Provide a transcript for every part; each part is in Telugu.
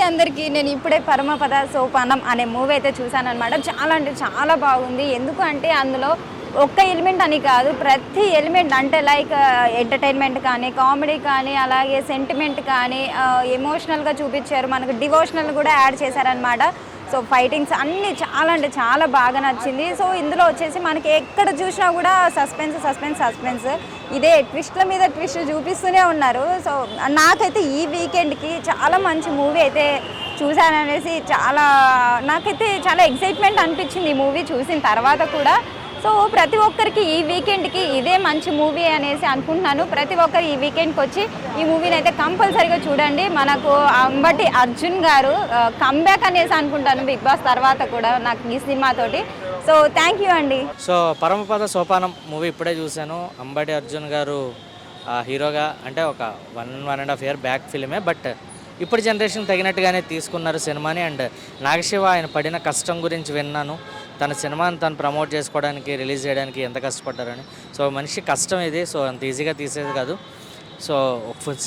అండి అందరికీ. నేను ఇప్పుడే పరమపద సోపానం అనే మూవీ అయితే చూశానన్నమాట. చాలా అంటే చాలా బాగుంది. ఎందుకు అంటే అందులో ఒక్క ఎలిమెంట్ అని కాదు, ప్రతి ఎలిమెంట్ అంటే లైక్ ఎంటర్టైన్మెంట్ కానీ, కామెడీ కానీ, అలాగే సెంటిమెంట్ కానీ, ఎమోషనల్గా చూపించారు. మనకు డివోషనల్ కూడా యాడ్ చేశారనమాట. సో ఫైటింగ్స్ అన్నీ చాలా అంటే చాలా బాగా నచ్చింది. సో ఇందులో వచ్చేసి మనకి ఎక్కడ చూసినా కూడా సస్పెన్స్ సస్పెన్స్ సస్పెన్స్, ఇదే ట్విస్ట్ల మీద ట్విస్ట్ చూపిస్తూనే ఉన్నారు. సో నాకైతే ఈ వీకెండ్కి చాలా మంచి మూవీ అయితే చూశాననేసి నాకైతే చాలా ఎక్సైట్మెంట్ అనిపించింది ఈ మూవీ చూసిన తర్వాత కూడా. సో ప్రతి ఒక్కరికి ఈ వీకెండ్కి ఇదే మంచి మూవీ అనేసి అనుకుంటున్నాను. ప్రతి ఒక్కరు ఈ వీకెండ్కి వచ్చి ఈ మూవీని అయితే కంపల్సరీగా చూడండి. మనకు అంబటి అర్జున్ గారు కమ్బ్యాక్ అనేసి అనుకుంటాను బిగ్ బాస్ తర్వాత కూడా నాకు ఈ సినిమాతోటి. సో థ్యాంక్ యూ అండి. సో పరమపద సోపానం మూవీ ఇప్పుడే చూశాను. అంబటి అర్జున్ గారు హీరోగా అంటే ఒక 1.5 year బ్యాక్ ఫిలిమే, బట్ ఇప్పుడు జనరేషన్ తగినట్టుగానే తీసుకున్నారు సినిమాని. అండ్ నాగశివ ఆయన పడిన కష్టం గురించి విన్నాను. తన సినిమాని తను ప్రమోట్ చేసుకోవడానికి, రిలీజ్ చేయడానికి ఎంత కష్టపడ్డారని. సో మనిషి కష్టం ఇది, సో అంత ఈజీగా తీసేది కాదు. సో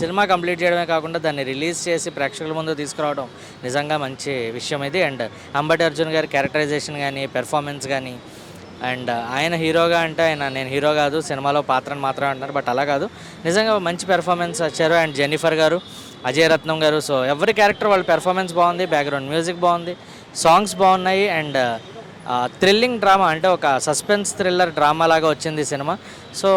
సినిమా కంప్లీట్ చేయడమే కాకుండా దాన్ని రిలీజ్ చేసి ప్రేక్షకుల ముందు తీసుకురావడం నిజంగా మంచి విషయం ఇది. అండ్ అంబటి అర్జున్ గారి క్యారెక్టరైజేషన్ కానీ, పెర్ఫార్మెన్స్ కానీ, అండ్ ఆయన హీరోగా అంటే నేను హీరో కాదు సినిమాలో పాత్రను మాత్రమే అంటున్నారు, బట్ అలా కాదు, నిజంగా మంచి పెర్ఫార్మెన్స్ వచ్చారు. అండ్ జెన్నిఫర్ గారు, అజయ్ రత్నం గారు, సో ఎవరి క్యారెక్టర్ వాళ్ళ పెర్ఫార్మెన్స్ బాగుంది, బ్యాక్గ్రౌండ్ మ్యూజిక్ బాగుంది, సాంగ్స్ బాగున్నాయి. అండ్ థ్రిల్లింగ్ డ్రామా అంటే ఒక సస్పెన్స్ థ్రిల్లర్ డ్రామా లాగా వచ్చింది సినిమా. సో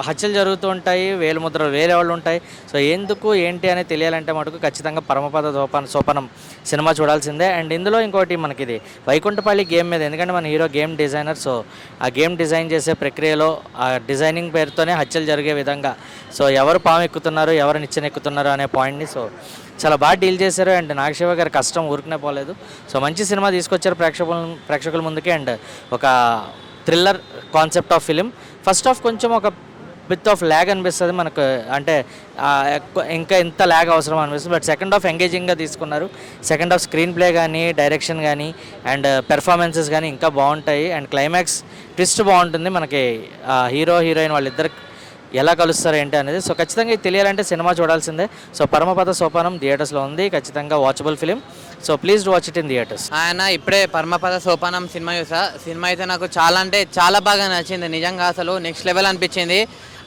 హత్యలు జరుగుతూ ఉంటాయి, వేలుముద్రలు వేరే వాళ్ళు ఉంటాయి. సో ఎందుకు ఏంటి అనేది తెలియాలంటే మటుకు ఖచ్చితంగా పరమపద సోపానం సినిమా చూడాల్సిందే. అండ్ ఇందులో ఇంకోటి మనకి ఇది వైకుంఠపల్లి గేమ్ మీద, ఎందుకంటే మన హీరో గేమ్ డిజైనర్. సో ఆ గేమ్ డిజైన్ చేసే ప్రక్రియలో ఆ డిజైనింగ్ పేరుతోనే హత్యలు జరిగే విధంగా, సో ఎవరు పాము ఎక్కుతున్నారు, ఎవరు నిచ్చెన ఎక్కుతున్నారు అనే పాయింట్ని సో చాలా బాగా డీల్ చేశారు. అండ్ నాగశివ గారి కష్టం ఊరికనే పోలేదు. సో మంచి సినిమా తీసుకొచ్చారు ప్రేక్షకుల ముందుకి. అండ్ ఒక thriller concept of film. First half కొంచెం ఒక బిత్ ఆఫ్ ల్యాగ్ అనిపిస్తుంది మనకు, అంటే ఇంకా ఎంత ల్యాగ్ అవసరం అనిపిస్తుంది. బట్ సెకండ్ హాఫ్ ఎంగేజింగ్గా తీసుకున్నారు. సెకండ్ హాఫ్ స్క్రీన్ ప్లే కానీ, డైరెక్షన్ కానీ, అండ్ పెర్ఫార్మెన్సెస్ కానీ ఇంకా బాగుంటాయి. అండ్ క్లైమాక్స్ ట్విస్ట్ బాగుంటుంది. మనకి హీరో హీరోయిన్ వాళ్ళిద్దరు ఎలా కలుస్తారు ఏంటి అనేది. సో ఖచ్చితంగా ఇది తెలియాలంటే సినిమా చూడాల్సిందే. సో పరమపద సోపానం థియేటర్స్లో ఉంది, ఖచ్చితంగా watchable film. So please watch it in theatres. ఆయన ఇప్పుడే పరమపద సోపానం సినిమా చూసా. సినిమా అయితే నాకు చాలా అంటే చాలా బాగా నచ్చింది. నిజంగా అసలు నెక్స్ట్ లెవెల్ అనిపించింది.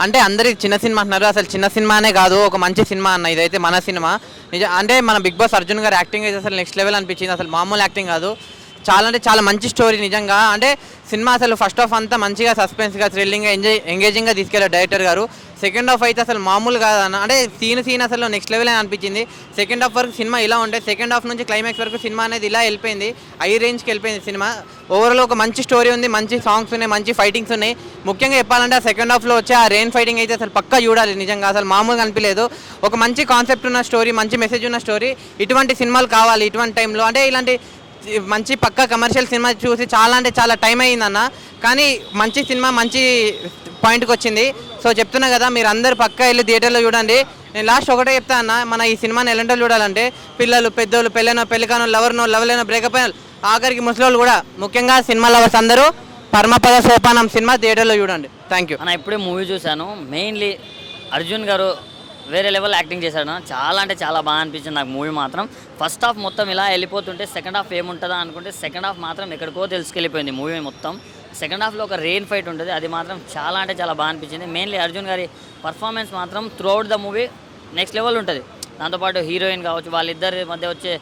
అంటే అందరికి చిన్న సినిమా అంటున్నారు, అసలు చిన్న సినిమానే కాదు, ఒక మంచి సినిమా అన్న. ఇదైతే మన సినిమా నిజం. అంటే మన బిగ్ బాస్ అర్జున్ గారు యాక్టింగ్ అయితే అసలు నెక్స్ట్ లెవెల్ అనిపించింది. అసలు మామూలు యాక్టింగ్ కాదు, చాలా అంటే చాలా మంచి స్టోరీ నిజంగా. అంటే సినిమా అసలు ఫస్ట్ హాఫ్ అంతా మంచిగా సస్పెన్స్గా, థ్రిల్లింగ్గా, ఎంగేజింగ్గా తీసుకెళ్ళారు డైరెక్టర్ గారు. సెకండ్ హాఫ్ అయితే అసలు మామూలు కాదన్న, అంటే సీన్ అసలు నెక్స్ట్ లెవెల్ అని అనిపించింది. సెకండ్ హాఫ్ వరకు సినిమా ఇలా ఉంటే, సెకండ్ హాఫ్ నుంచి క్లైమాక్స్ వరకు సినిమా అనేది ఇలా వెళ్ళిపోయింది, హై రేంజ్కి వెళ్ళిపోయింది సినిమా. ఓవరాల్ ఒక మంచి స్టోరీ ఉంది, మంచి సాంగ్స్ ఉన్నాయి, మంచి ఫైటింగ్స్ ఉన్నాయి. ముఖ్యంగా చెప్పాలంటే ఆ సెకండ్ హాఫ్లో వచ్చే ఆ రెయిన్ ఫైటింగ్ అయితే అసలు పక్కా చూడాలి నిజంగా. అసలు మామూలుగా అనిపించలేదు. ఒక మంచి కాన్సెప్ట్ ఉన్న స్టోరీ, మంచి మెసేజ్ ఉన్న స్టోరీ. ఇటువంటి సినిమాలు కావాలి ఇటువంటి టైంలో. అంటే ఇలాంటి మంచి పక్కా కమర్షియల్ సినిమా చూసి చాలా అంటే చాలా టైం అయ్యిందన్న, కానీ మంచి సినిమా మంచి పాయింట్కి వచ్చింది. సో చెప్తున్నా కదా, మీరు అందరు పక్కా వెళ్ళి థియేటర్లో చూడండి. నేను లాస్ట్ ఒకటే చెప్తా అన్న, మన ఈ సినిమాని ఎలాంటి చూడాలంటే పిల్లలు, పెద్దోళ్ళు, పెళ్ళికానో, లవర్నో, బ్రేకప్ అయిన ఆఖరికి ముసలోళ్ళు కూడా, ముఖ్యంగా సినిమా లవర్స్ అందరూ పరమపద సోపానం సినిమా థియేటర్లో చూడండి. థ్యాంక్ యూ అన్న. ఇప్పుడే మూవీ చూశాను. మెయిన్లీ అర్జున్ గారు వేరే లెవెల్ యాక్టింగ్ చేశాడు. చాలా అంటే చాలా బాగా అనిపించింది నాకు మూవీ మాత్రం. ఫస్ట్ హాఫ్ మొత్తం ఇలా వెళ్ళిపోతుంటే సెకండ్ హాఫ్ ఏముంటుందా అనుకుంటే సెకండ్ హాఫ్ మాత్రం ఎక్కడికో తెలుసుకెళ్ళిపోయింది మూవీ మొత్తం. సెకండ్ హాఫ్లో ఒక రెయిన్ ఫైట్ ఉంటుంది, అది మాత్రం చాలా అంటే చాలా బాగా అనిపించింది. మెయిన్లీ అర్జున్ గారి పర్ఫార్మెన్స్ మాత్రం through out the movie next level ఉంటుంది. దాంతోపాటు హీరోయిన్ కావచ్చు, వాళ్ళిద్దరి మధ్య వచ్చే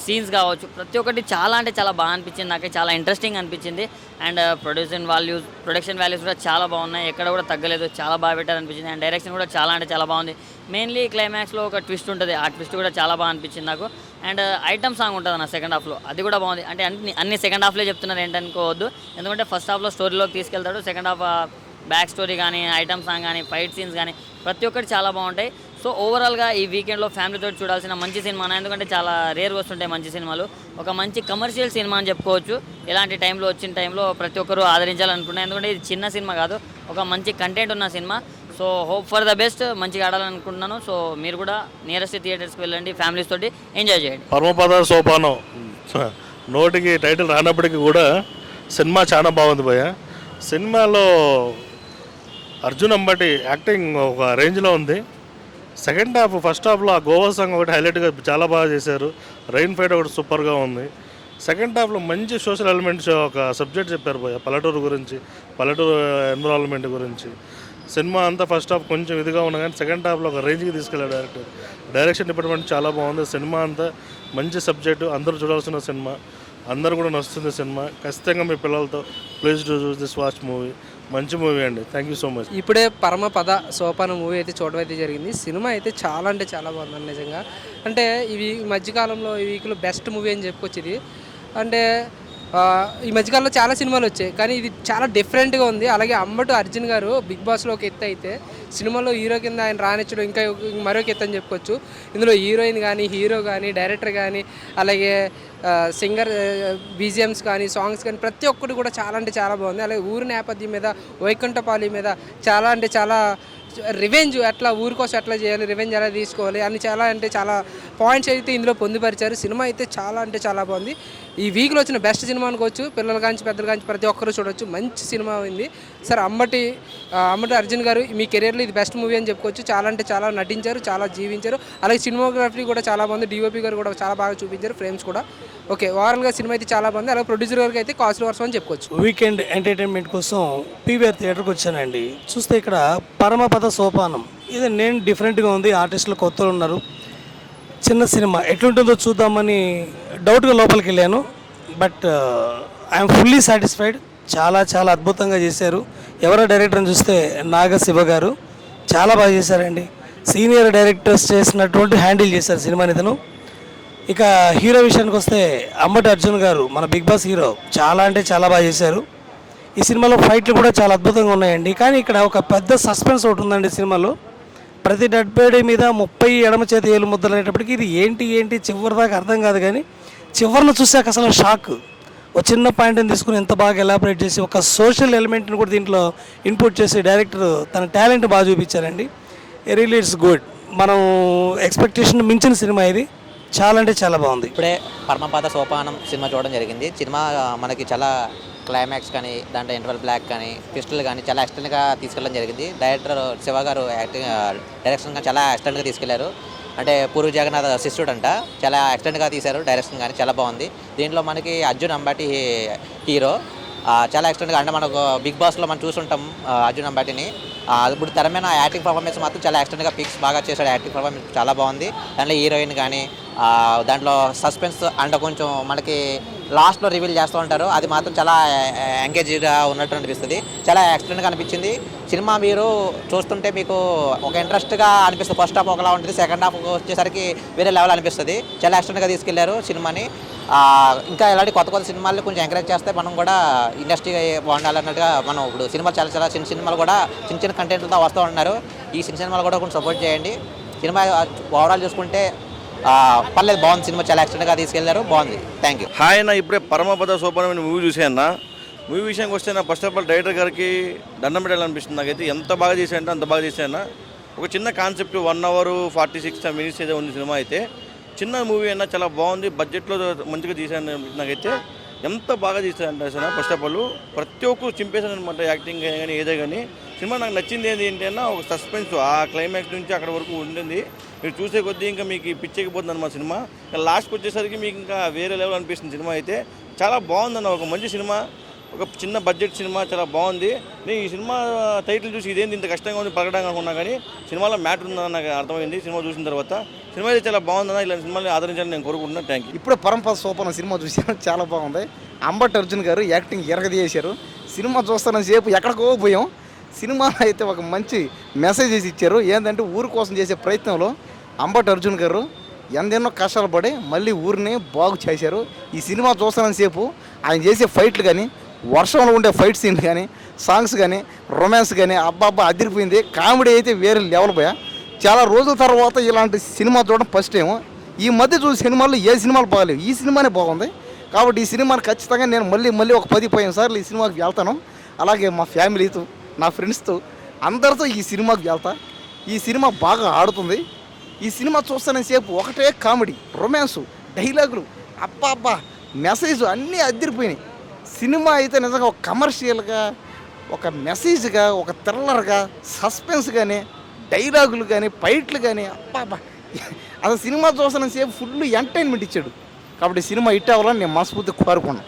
సీన్స్ కావచ్చు, ప్రతి ఒక్కటి చాలా అంటే చాలా బాగా అనిపించింది. నాకు చాలా ఇంట్రెస్టింగ్ అనిపించింది. అండ్ ప్రొడక్షన్ వాల్యూస్ కూడా చాలా బాగున్నాయి, ఎక్కడ కూడా తగ్గలేదు, చాలా బాగా పెట్టారు అనిపించింది. అండ్ డైరెక్షన్ కూడా చాలా అంటే చాలా బాగుంది. మెయిన్లీ క్లైమాక్స్లో ఒక ట్విస్ట్ ఉంటుంది, ఆ ట్విస్ట్ కూడా చాలా బాగా అనిపించింది నాకు. అండ్ ఐటమ్ సాంగ్ ఉంటుంది అన్న సెకండ్ హాఫ్లో, అది కూడా బాగుంది. అంటే అన్ని సెకండ్ హాఫ్లో చెప్తున్నారు ఏంటనుకోవద్దు, ఎందుకంటే ఫస్ట్ హాఫ్లో స్టోరీలోకి తీసుకెళ్తాడు, సెకండ్ హాఫ్ బ్యాక్ స్టోరీ కానీ, ఐటమ్ సాంగ్ కానీ, ఫైట్ సీన్స్ కానీ ప్రతి ఒక్కటి చాలా బాగుంటాయి. సో ఓవరాల్గా ఈ వీకెండ్లో ఫ్యామిలీతో చూడాల్సిన మంచి సినిమా, ఎందుకంటే చాలా రేర్గా వస్తుంటాయి మంచి సినిమాలు. ఒక మంచి కమర్షియల్ సినిమా అని చెప్పుకోవచ్చు. ఇలాంటి టైంలో వచ్చిన టైంలో ప్రతి ఒక్కరూ ఆదరించాలనుకుంటున్నాను, ఎందుకంటే ఇది చిన్న సినిమా కాదు, ఒక మంచి కంటెంట్ ఉన్న cinema. So hope for the best, మంచిగా ఆడాలనుకుంటున్నాను. సో మీరు కూడా నియరెస్ట్ థియేటర్స్కి వెళ్ళండి, ఫ్యామిలీస్ తోటి ఎంజాయ్ చేయండి. పరమపద సోపానం నోటికి టైటిల్ రానప్పటికీ కూడా సినిమా చాలా బాగుంది భయ్య. సినిమాలో అర్జున్ అంబటి యాక్టింగ్ ఒక రేంజ్లో ఉంది. సెకండ్ హాఫ్ ఫస్ట్ హాఫ్లో ఆ గోవా సాంగ్ ఒకటి హైలైట్గా చాలా బాగా చేశారు. రైన్ ఫైట్ ఒకటి సూపర్గా ఉంది. సెకండ్ హాఫ్లో మంచి సోషల్ ఎలిమెంట్స్ ఒక సబ్జెక్ట్ చెప్పారు పోయా, పల్లెటూరు గురించి, పల్లెటూరు ఎన్విరాన్మెంట్ గురించి. సినిమా అంతా ఫస్ట్ హాఫ్ కొంచెం ఇదిగా ఉన్నా కానీ సెకండ్ హాఫ్లో ఒక రేంజ్కి తీసుకెళ్ళాడు డైరెక్టర్. డైరెక్షన్ డిపార్ట్మెంట్ చాలా బాగుంది. సినిమా అంతా మంచి సబ్జెక్టు, అందరూ చూడాల్సిన సినిమా, అందరూ కూడా నచ్చుతుంది సినిమా. ఖచ్చితంగా మీ పిల్లలతో please to choose this watch movie. మంచి మూవీ అండి. Thank you so much. ఇప్పుడే పరమపద సోపానం మూవీ అయితే చూడడం అయితే జరిగింది. సినిమా అయితే చాలా అంటే చాలా బాగుంది నిజంగా. అంటే ఇవి ఈ మధ్యకాలంలో ఈ వీక్లో బెస్ట్ మూవీ అని చెప్పుకోవచ్చు ఇది. అంటే ఈ మధ్యకాలంలో చాలా సినిమాలు వచ్చాయి కానీ ఇది చాలా డిఫరెంట్గా ఉంది. అలాగే అంబటి అర్జున్ గారు బిగ్ బాస్లో ఒక ఎత్తు అయితే సినిమాలో హీరో కింద ఆయన రానిచ్చడం ఇంకా మరొక ఎత్తు అని చెప్పుకోవచ్చు. ఇందులో హీరోయిన్ కానీ, హీరో కానీ, డైరెక్టర్ కానీ, అలాగే సింగర్ బీజిఎమ్స్ కానీ, సాంగ్స్ కానీ ప్రతి ఒక్కటి కూడా చాలా అంటే చాలా బాగుంది. అలాగే ఊరి నేపథ్యం మీద, వైకుంఠపాలి మీద చాలా అంటే చాలా రివెంజ్ ఎట్లా ఊరి కోసం ఎట్లా చేయాలి, రివెంజ్ ఎలా తీసుకోవాలి అని చాలా అంటే చాలా పాయింట్స్ అయితే ఇందులో పొందుపరిచారు. సినిమా అయితే చాలా అంటే చాలా బాగుంది. ఈ వీక్లో వచ్చిన బెస్ట్ సినిమా అనుకోవచ్చు. పిల్లల కాంచి పెద్దల కాంచి ప్రతి ఒక్కరు చూడవచ్చు. మంచి సినిమా అయింది సార్. అంబటి అర్జున్ గారు మీ కెరీర్లో ఇది బెస్ట్ మూవీ అని చెప్పుకోవచ్చు. చాలా అంటే చాలా నటించారు, చాలా జీవించారు. అలాగే సినిమాగ్రఫీ కూడా చాలా బాగుంది. డిఓపి గారు కూడా చాలా బాగా చూపించారు, ఫ్రేమ్స్ కూడా. ఓకే, ఓవరాల్గా సినిమా అయితే చాలా బాగుంది. అలాగే ప్రొడ్యూసర్ గారికి అయితే కాస్ట్లీ వర్షం అని చెప్పుకోవచ్చు. వీకెండ్ ఎంటర్టైన్మెంట్ కోసం పీవీఆర్ థియేటర్కి వచ్చానండి. చూస్తే ఇక్కడ పరమపద సోపానం ఇది నేను డిఫరెంట్గా ఉంది. ఆర్టిస్టులు కొత్తలు ఉన్నారు. చిన్న సినిమా ఎట్లుంటుందో చూద్దామని డౌట్గా లోపలికి వెళ్ళాను. But I'm fully satisfied. చాలా చాలా అద్భుతంగా చేశారు. ఎవరో డైరెక్టర్ అని చూస్తే నాగశివ గారు చాలా బాగా చేశారండి. సీనియర్ డైరెక్టర్స్ చేసినటువంటి హ్యాండిల్ చేశారు సినిమాని ఇతను. ఇక హీరో విషయానికి వస్తే అంబటి అర్జున్ గారు మన బిగ్ బాస్ హీరో చాలా అంటే చాలా బాగా చేశారు. ఈ సినిమాలో ఫైట్లు కూడా చాలా అద్భుతంగా ఉన్నాయండి. కానీ ఇక్కడ ఒక పెద్ద సస్పెన్స్ ఒకటి ఉందండి సినిమాలో. ప్రతి డెడ్ బాడీ మీద 30 ఎడమ చేతి ఏలు ముద్దలు అనేటప్పటికి ఇది ఏంటి చివరి దాకా అర్థం కాదు. కానీ చివరిలో చూసాక అసలు షాక్. ఒక చిన్న పాయింట్ని తీసుకుని ఎంత బాగా ఎలాబరేట్ చేసి ఒక సోషల్ ఎలిమెంట్ని కూడా దీంట్లో ఇన్పుట్ చేసి డైరెక్టర్ తన టాలెంట్ బాగా చూపించారండి. Really it's good. మనం ఎక్స్పెక్టేషన్ మించిన సినిమా ఇది. చాలా అంటే చాలా బాగుంది. ఇప్పుడే పరమపద సోపానం సినిమా చూడడం జరిగింది. సినిమా మనకి చాలా క్లైమాక్స్ కానీ, దాంట్లో ఇంటర్వల్ బ్లాక్ కానీ, ట్విస్టులు కానీ చాలా ఎక్స్టెంట్గా తీసుకెళ్ళడం జరిగింది. డైరెక్టర్ శివ గారు డైరెక్షన్ కానీ చాలా ఎక్స్టెంట్గా తీసుకెళ్లారు. అంటే పూరి జగన్నాథ్ శిష్యుడు అంట, చాలా ఎక్స్టెంట్గా తీశారు. డైరెక్షన్ కానీ చాలా బాగుంది. దీంట్లో మనకి అర్జున్ అంబాటి హీరో చాలా ఎక్స్టెంట్గా. అంటే మనకు బిగ్ బాస్లో మనం చూసుంటాం అర్జున్ అంబాటిని. ఇప్పుడు తెర మీద యాక్టింగ్ పర్ఫార్మెన్స్ మాత్రం చాలా ఎక్స్టెంట్గా పిక్స్ బాగా చేశాడు. యాక్టింగ్ పర్ఫార్మెన్స్ చాలా బాగుంది. దాంట్లో హీరోయిన్ కానీ, దాంట్లో సస్పెన్స్ అంటే కొంచెం మనకి లాస్ట్లో రివీల్ చేస్తూ ఉంటారు. అది మాత్రం చాలా ఎంగేజ్గా ఉన్నట్టు అనిపిస్తుంది. చాలా ఎక్స్టెంట్గా అనిపించింది. సినిమా మీరు చూస్తుంటే మీకు ఒక ఇంట్రెస్ట్గా అనిపిస్తుంది. ఫస్ట్ హాఫ్ ఒకలా ఉంటుంది, సెకండ్ హాఫ్ వచ్చేసరికి వేరే లెవెల్ అనిపిస్తుంది. చాలా ఎక్స్టెంట్గా తీసుకెళ్లారు సినిమాని. ఇంకా ఇలాంటి కొత్త సినిమాలు కొంచెం ఎంకరేజ్ చేస్తే మనం కూడా ఇండస్ట్రీ బాగుండాలన్నట్టుగా. మనం ఇప్పుడు సినిమాలు చాలా చిన్న సినిమాలు కూడా చిన్న కంటెంట్లతో వస్తూ ఉంటున్నారు. ఈ చిన్న సినిమాలు కూడా కొంచెం సపోర్ట్ చేయండి. సినిమా ఓవరాల్ చూసుకుంటే పర్లేదు, బాగుంది. సినిమా చాలా ఎక్స్టెంట్గా తీసుకెళ్లారు, బాగుంది. Thank you. హాయ్ అన్న, ఇప్పుడే పరమపద సోపానం మూవీ చూసాను. మూవీ విషయానికి వస్తే నా ఫస్ట్ ఆఫ్ ఆల్ డైరెక్టర్ గారికి దండం పెట్టాలనిపిస్తుంది. నాకైతే ఎంత బాగా చేశానంటే అంత బాగా చేశాను. ఒక చిన్న కాన్సెప్ట్ 1 hour 46 minutes ఏదో ఉంది సినిమా. అయితే చిన్న మూవీ అయినా చాలా బాగుంది. బడ్జెట్లో మంచిగా తీశాను. నాకైతే ఎంత బాగా తీశానంటే అసలు ఫస్ట్ ఆఫ్ ఆల్ ప్రతి ఒక్కరు చింపేశాను అనమాట. యాక్టింగ్ కానీ ఏదో కానీ సినిమా నాకు నచ్చింది ఏంటి అంటే ఒక సస్పెన్స్. ఆ క్లైమాక్స్ నుంచి అక్కడ వరకు ఉంటుంది. మీరు చూసే కొద్దీ ఇంకా మీకు పిచ్చెక్కిపోతుంది అన్నమాట సినిమా. ఇంకా లాస్ట్కి వచ్చేసరికి మీకు ఇంకా వేరే లెవెల్ అనిపిస్తుంది సినిమా. అయితే చాలా బాగుందన్న, ఒక మంచి సినిమా, ఒక చిన్న బడ్జెట్ సినిమా, చాలా బాగుంది. నేను ఈ సినిమా టైటిల్ చూసి ఇదేంటి ఇంత కష్టంగా ఉంది పలకడానికి అనుకున్నా, కానీ సినిమాలో మ్యాటర్ ఉందని నాకు అర్థమైంది సినిమా చూసిన తర్వాత. సినిమా అయితే చాలా బాగుందన్న. ఇలాంటి సినిమాని ఆదరించాలని నేను కోరుకుంటున్నాను. Thank you. ఇప్పుడే పరమపద సోపానం సినిమా చూసాను, చాలా బాగుంది. అంబటి అర్జున్ గారు యాక్టింగ్ ఎరగదీశారు. సినిమా చూస్తున్న సేపు ఎక్కడికో పోయాం. సినిమా అయితే ఒక మంచి మెసేజెస్ ఇచ్చారు. ఏంటంటే ఊరి కోసం చేసే ప్రయత్నంలో అంబటి అర్జున్ గారు ఎందెన్నో కష్టాలు పడి మళ్ళీ ఊరిని బాగు చేశారు. ఈ సినిమా చూస్తున్న సేపు ఆయన చేసే ఫైట్లు కానీ, వర్షంలో ఉండే ఫైట్ సీన్ కానీ, సాంగ్స్ కానీ, రొమాన్స్ కానీ అబ్బాబ్బా అదిరిపోయింది. కామెడీ అయితే వేరే లెవెల్ పోయా. చాలా రోజుల తర్వాత ఇలాంటి సినిమా చూడడం ఫస్ట్ టైం. ఈ మధ్య చూసే సినిమాల్లో ఏ సినిమాలు బాగాలేవు, ఈ సినిమానే బాగుంది. కాబట్టి ఈ సినిమాని ఖచ్చితంగా నేను మళ్ళీ ఒక 10-15 సార్లు ఈ సినిమాకి వెళ్తాను. అలాగే మా ఫ్యామిలీతో, నా ఫ్రెండ్స్తో అందరితో ఈ సినిమాకి వెళ్తా. ఈ సినిమా బాగా ఆడుతుంది. ఈ సినిమా చూస్తున్న సేపు ఒకటే కామెడీ, రొమాన్సు, డైలాగులు, అబ్బా మెసేజ్ అన్నీ అదిరిపోయినాయి. సినిమా అయితే నిజంగా ఒక కమర్షియల్గా, ఒక మెసేజ్గా, ఒక థ్రిల్లర్గా, సస్పెన్స్గానే డైలాగులు కానీ ఫైట్లు కానీ అబ్బా అసలు సినిమా చూస్తున్న సేపు ఫుల్ ఎంటర్టైన్మెంట్ ఇచ్చాడు. కాబట్టి సినిమా హిట్ అవ్వాలని నేను మనస్ఫూర్తిగా కోరుకున్నాను.